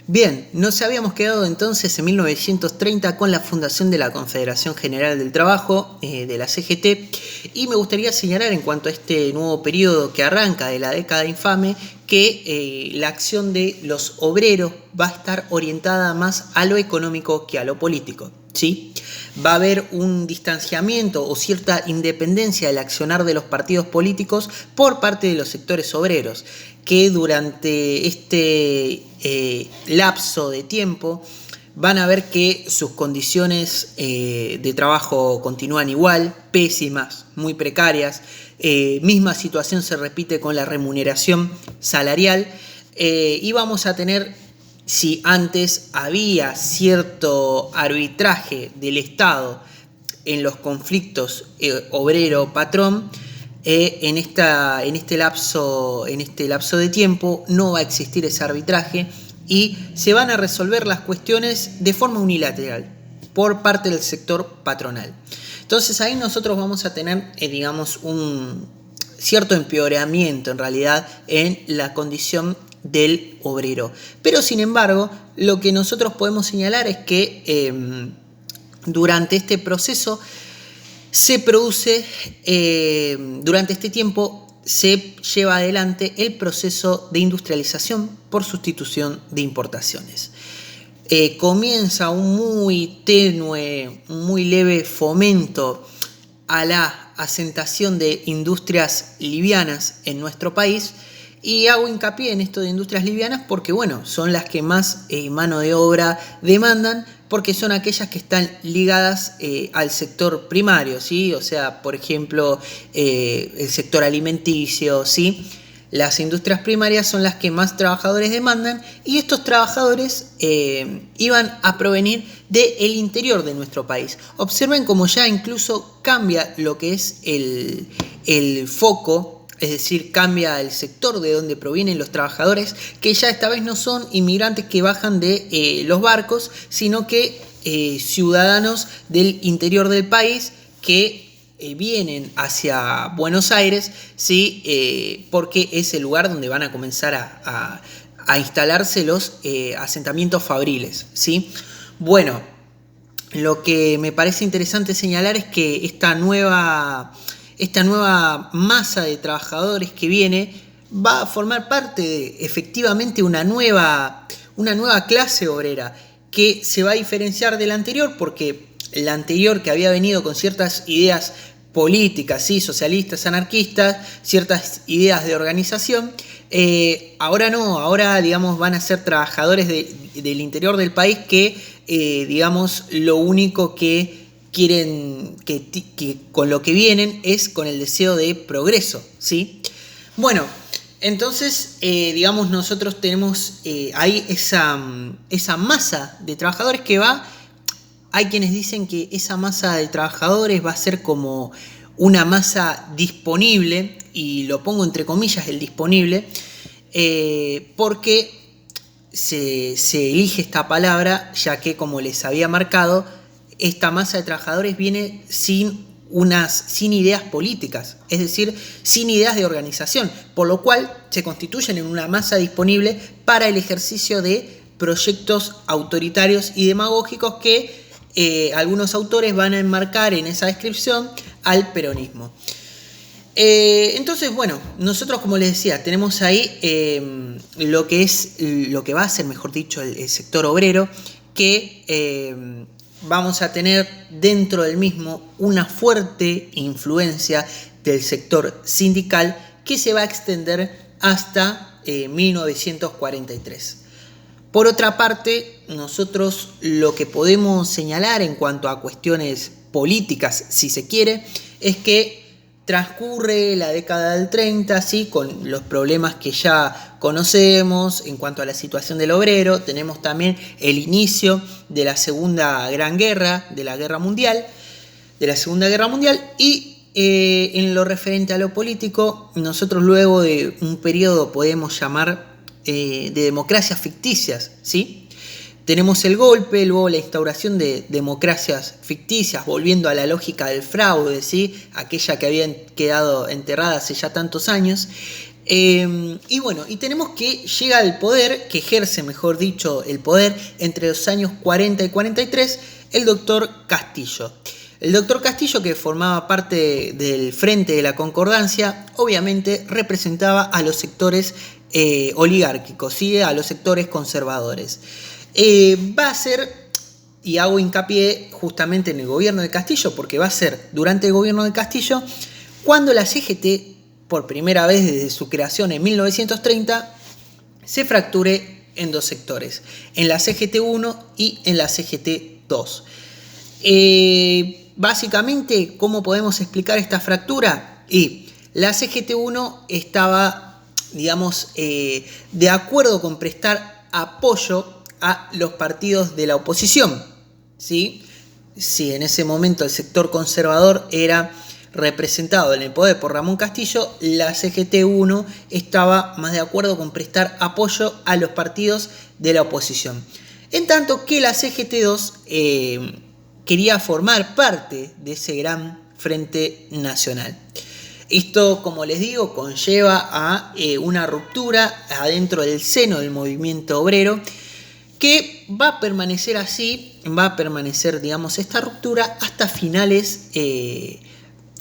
Bien, nos habíamos quedado entonces en 1930 con la fundación de la Confederación General del Trabajo, de la CGT, y me gustaría señalar en cuanto a este nuevo periodo que arranca de la década infame, que la acción de los obreros va a estar orientada más a lo económico que a lo político, ¿sí? Va a haber un distanciamiento o cierta independencia del accionar de los partidos políticos por parte de los sectores obreros, que durante este lapso de tiempo van a ver que sus condiciones de trabajo continúan igual, pésimas, muy precarias. Misma situación se repite con la remuneración salarial, y vamos a tener, si antes había cierto arbitraje del Estado en los conflictos obrero-patrón, en este lapso de tiempo no va a existir ese arbitraje y se van a resolver las cuestiones de forma unilateral por parte del sector patronal. Entonces ahí nosotros vamos a tener, digamos, un cierto empeoramiento en realidad en la condición del obrero. Pero sin embargo, lo que nosotros podemos señalar es que durante este proceso se produce, durante este tiempo se lleva adelante el proceso de industrialización por sustitución de importaciones. Comienza un muy tenue, muy leve fomento a la asentación de industrias livianas en nuestro país. Y hago hincapié en esto de industrias livianas porque, bueno, son las que más mano de obra demandan, porque son aquellas que están ligadas al sector primario, ¿sí? O sea, por ejemplo, el sector alimenticio, ¿sí? Las industrias primarias son las que más trabajadores demandan y estos trabajadores iban a provenir del interior de nuestro país. Observen cómo ya incluso cambia lo que es el foco. Es decir, cambia el sector de donde provienen los trabajadores, que ya esta vez no son inmigrantes que bajan de los barcos, sino que ciudadanos del interior del país que vienen hacia Buenos Aires, ¿sí? Porque es el lugar donde van a comenzar a instalarse los asentamientos fabriles, ¿sí? Bueno, lo que me parece interesante señalar es que esta nueva masa de trabajadores que viene va a formar parte de efectivamente una nueva clase obrera que se va a diferenciar de la anterior, porque la anterior, que había venido con ciertas ideas políticas, ¿sí? Socialistas, anarquistas, ciertas ideas de organización, ahora no, ahora digamos van a ser trabajadores del interior del país que digamos lo único que quieren, que con lo que vienen es con el deseo de progreso, ¿sí? Bueno, entonces, digamos, nosotros tenemos ahí esa masa de trabajadores que va. Hay quienes dicen que esa masa de trabajadores va a ser como una masa disponible, y lo pongo entre comillas el disponible, porque se elige esta palabra, ya que, como les había marcado, esta masa de trabajadores viene sin ideas políticas, es decir, sin ideas de organización, por lo cual se constituyen en una masa disponible para el ejercicio de proyectos autoritarios y demagógicos que algunos autores van a enmarcar en esa descripción al peronismo. Entonces, bueno, nosotros, como les decía, tenemos ahí lo que va a ser, mejor dicho, el sector obrero, que vamos a tener dentro del mismo una fuerte influencia del sector sindical que se va a extender hasta 1943. Por otra parte, nosotros lo que podemos señalar en cuanto a cuestiones políticas, si se quiere, es que transcurre la década del 30, ¿sí? Con los problemas que ya conocemos en cuanto a la situación del obrero. Tenemos también el inicio de la Segunda Gran Guerra, de la Segunda Guerra Mundial, y en lo referente a lo político, nosotros luego de un periodo podemos llamar de democracias ficticias, ¿sí? Tenemos el golpe, luego la instauración de democracias ficticias, volviendo a la lógica del fraude, ¿sí? Aquella que había quedado enterrada hace ya tantos años. Y bueno, y tenemos que llega al poder, que ejerce, mejor dicho, el poder entre los años 40 y 43, el doctor Castillo. El doctor Castillo, que formaba parte del Frente de la Concordancia, obviamente representaba a los sectores oligárquicos, ¿sí? A los sectores conservadores. Va a ser, y hago hincapié justamente en el gobierno de Castillo, porque va a ser durante el gobierno de Castillo cuando la CGT, por primera vez desde su creación en 1930, se fracture en dos sectores, en la CGT-1 y en la CGT-2. Básicamente, ¿cómo podemos explicar esta fractura? Y la CGT-1 estaba, digamos, de acuerdo con prestar apoyo a los partidos de la oposición, ¿sí? Si en ese momento el sector conservador era representado en el poder por Ramón Castillo, la CGT-1 estaba más de acuerdo con prestar apoyo a los partidos de la oposición. En tanto que la CGT-2 quería formar parte de ese gran frente nacional. Esto, como les digo, conlleva a una ruptura adentro del seno del movimiento obrero, que va a permanecer así, va a permanecer, digamos, esta ruptura hasta finales,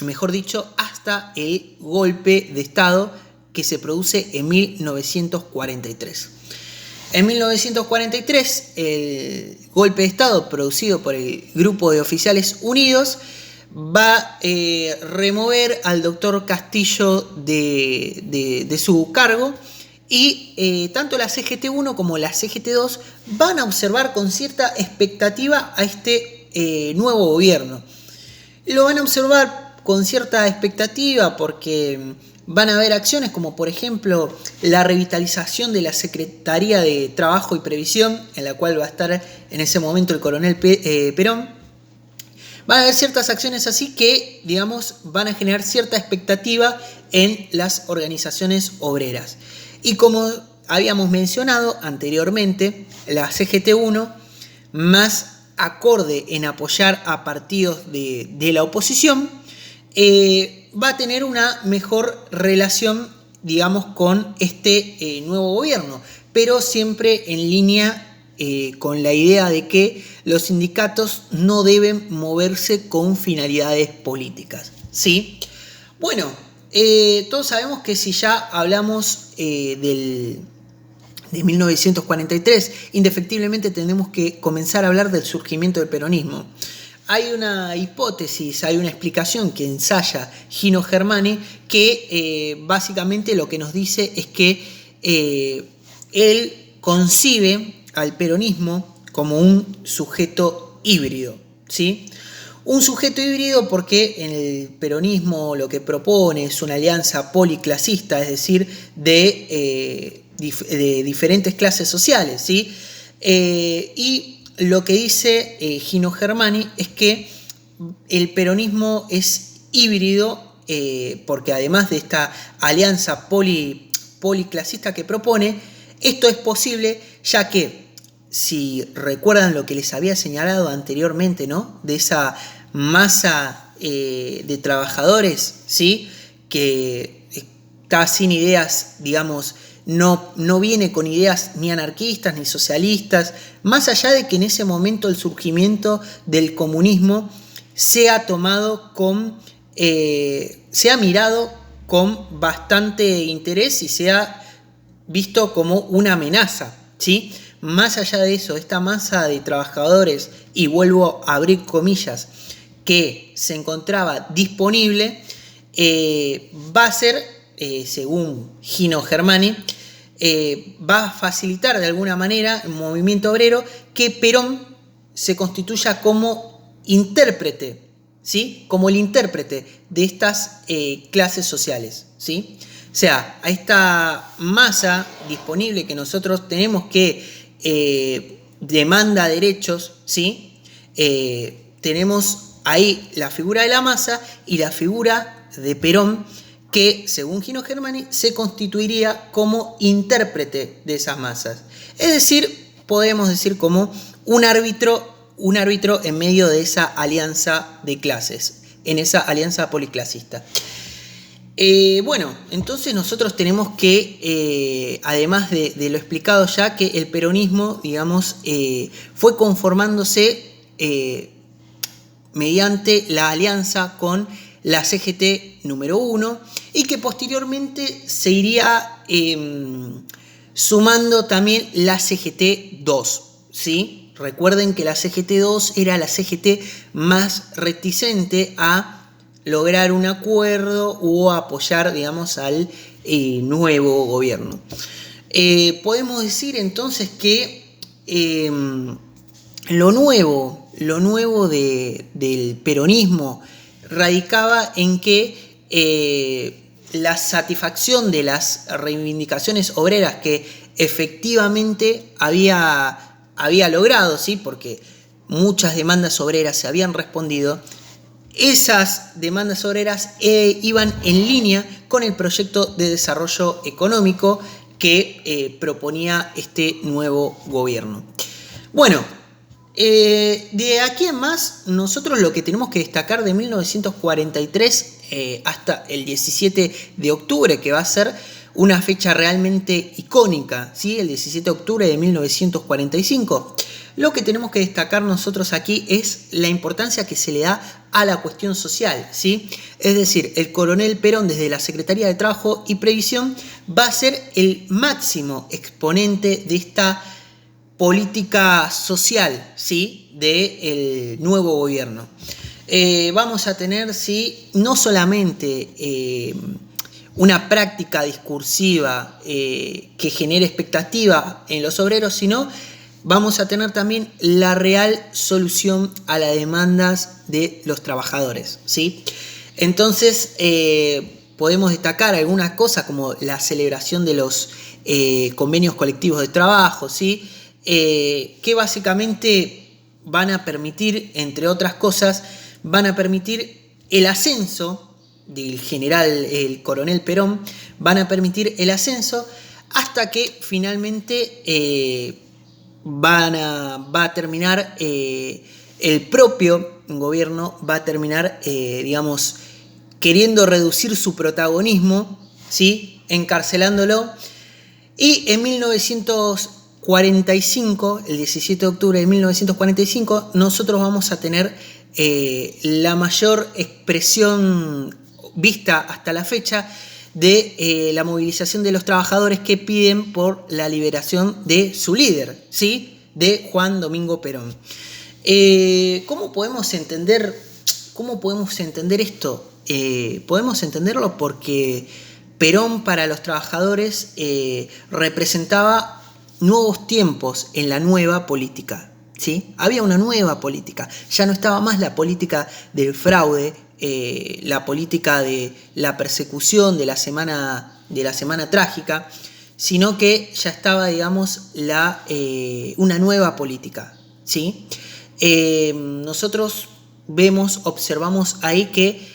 mejor dicho, hasta el golpe de Estado que se produce en 1943. En 1943, el golpe de Estado producido por el Grupo de Oficiales Unidos va a remover al doctor Castillo de su cargo, y tanto la CGT-1 como la CGT-2 van a observar con cierta expectativa a este nuevo gobierno. Lo van a observar con cierta expectativa porque van a haber acciones como, por ejemplo, la revitalización de la Secretaría de Trabajo y Previsión, en la cual va a estar en ese momento el coronel Perón. Van a haber ciertas acciones así que, digamos, van a generar cierta expectativa en las organizaciones obreras. Y como habíamos mencionado anteriormente, la CGT-1, más acorde en apoyar a partidos de la oposición, va a tener una mejor relación, digamos, con este nuevo gobierno, pero siempre en línea con la idea de que los sindicatos no deben moverse con finalidades políticas, ¿sí? Bueno, todos sabemos que si ya hablamos de 1943, indefectiblemente tenemos que comenzar a hablar del surgimiento del peronismo. Hay una hipótesis, hay una explicación que ensaya Gino Germani que básicamente lo que nos dice es que él concibe al peronismo como un sujeto híbrido, ¿sí? Un sujeto híbrido porque en el peronismo lo que propone es una alianza policlasista, es decir, de diferentes clases sociales, ¿sí? Y lo que dice Gino Germani es que el peronismo es híbrido porque además de esta alianza policlasista que propone, esto es posible ya que, si recuerdan lo que les había señalado anteriormente, ¿no? De esa masa de trabajadores, ¿sí? Que está sin ideas, digamos, no viene con ideas ni anarquistas ni socialistas, más allá de que en ese momento el surgimiento del comunismo sea tomado sea mirado con bastante interés y sea visto como una amenaza, ¿sí? Más allá de eso, esta masa de trabajadores, y vuelvo a abrir comillas, que se encontraba disponible, va a ser, según Gino Germani, va a facilitar de alguna manera el movimiento obrero que Perón se constituya como intérprete, ¿sí? Como el intérprete de estas clases sociales, ¿sí? O sea, a esta masa disponible que nosotros tenemos que demanda derechos, ¿sí? Tenemos ahí la figura de la masa y la figura de Perón, que según Gino Germani se constituiría como intérprete de esas masas. Es decir, podemos decir como un árbitro en medio de esa alianza de clases, en esa alianza policlasista. Bueno, entonces nosotros tenemos que, además de lo explicado ya, que el peronismo, digamos, fue conformándose mediante la alianza con la CGT número 1 y que posteriormente se iría sumando también la CGT 2, ¿sí? Recuerden que la CGT 2 era la CGT más reticente a lograr un acuerdo o apoyar, digamos, al nuevo gobierno. Podemos decir entonces que lo nuevo del peronismo radicaba en que la satisfacción de las reivindicaciones obreras que efectivamente había logrado, ¿sí? Porque muchas demandas obreras se habían respondido. Esas demandas obreras iban en línea con el proyecto de desarrollo económico que proponía este nuevo gobierno. Bueno, de aquí en más, nosotros lo que tenemos que destacar de 1943 hasta el 17 de octubre, que va a ser una fecha realmente icónica, ¿sí? El 17 de octubre de 1945. Lo que tenemos que destacar nosotros aquí es la importancia que se le da a la cuestión social, ¿sí? Es decir, el coronel Perón desde la Secretaría de Trabajo y Previsión va a ser el máximo exponente de esta política social, ¿sí? Del nuevo gobierno. Vamos a tener, ¿sí? No solamente una práctica discursiva que genere expectativa en los obreros, sino vamos a tener también la real solución a las demandas de los trabajadores, ¿sí? Entonces, podemos destacar algunas cosas como la celebración de los convenios colectivos de trabajo, ¿sí? Que básicamente van a permitir, entre otras cosas, van a permitir el ascenso del general, el coronel Perón, van a permitir el ascenso hasta que finalmente va a terminar, el propio gobierno va a terminar, digamos, queriendo reducir su protagonismo, ¿sí? Encarcelándolo. Y en 1945, el 17 de octubre de 1945, nosotros vamos a tener la mayor expresión vista hasta la fecha de la movilización de los trabajadores que piden por la liberación de su líder, ¿sí? De Juan Domingo Perón. ¿Cómo podemos entender esto? Podemos entenderlo porque Perón para los trabajadores representaba nuevos tiempos en la nueva política, ¿sí? Había una nueva política, ya no estaba más la política del fraude, la política de la persecución de la semana trágica, sino que ya estaba, digamos, una nueva política, ¿sí? Nosotros observamos ahí que,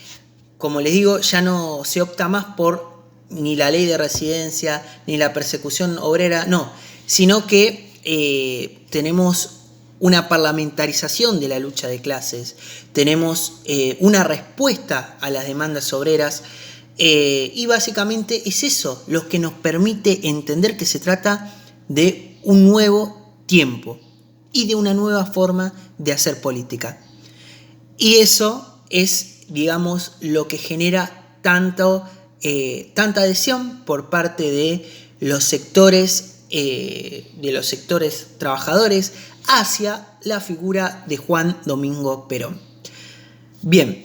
como les digo, ya no se opta más por ni la ley de residencia, ni la persecución obrera, no, sino que tenemos una parlamentarización de la lucha de clases, tenemos una respuesta a las demandas obreras y básicamente es eso lo que nos permite entender que se trata de un nuevo tiempo y de una nueva forma de hacer política. Y eso es, digamos, lo que genera tanta adhesión por parte de los sectores trabajadores hacia la figura de Juan Domingo Perón. Bien,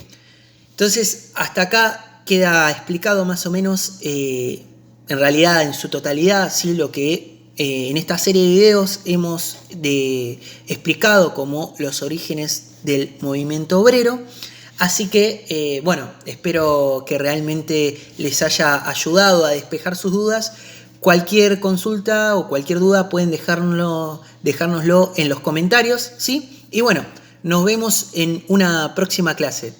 entonces hasta acá queda explicado más o menos, en realidad en su totalidad, ¿sí? Lo que en esta serie de videos hemos explicado como los orígenes del movimiento obrero. Así que, bueno, espero que realmente les haya ayudado a despejar sus dudas. Cualquier consulta o cualquier duda pueden dejárnoslo en los comentarios, ¿sí? Y bueno, nos vemos en una próxima clase.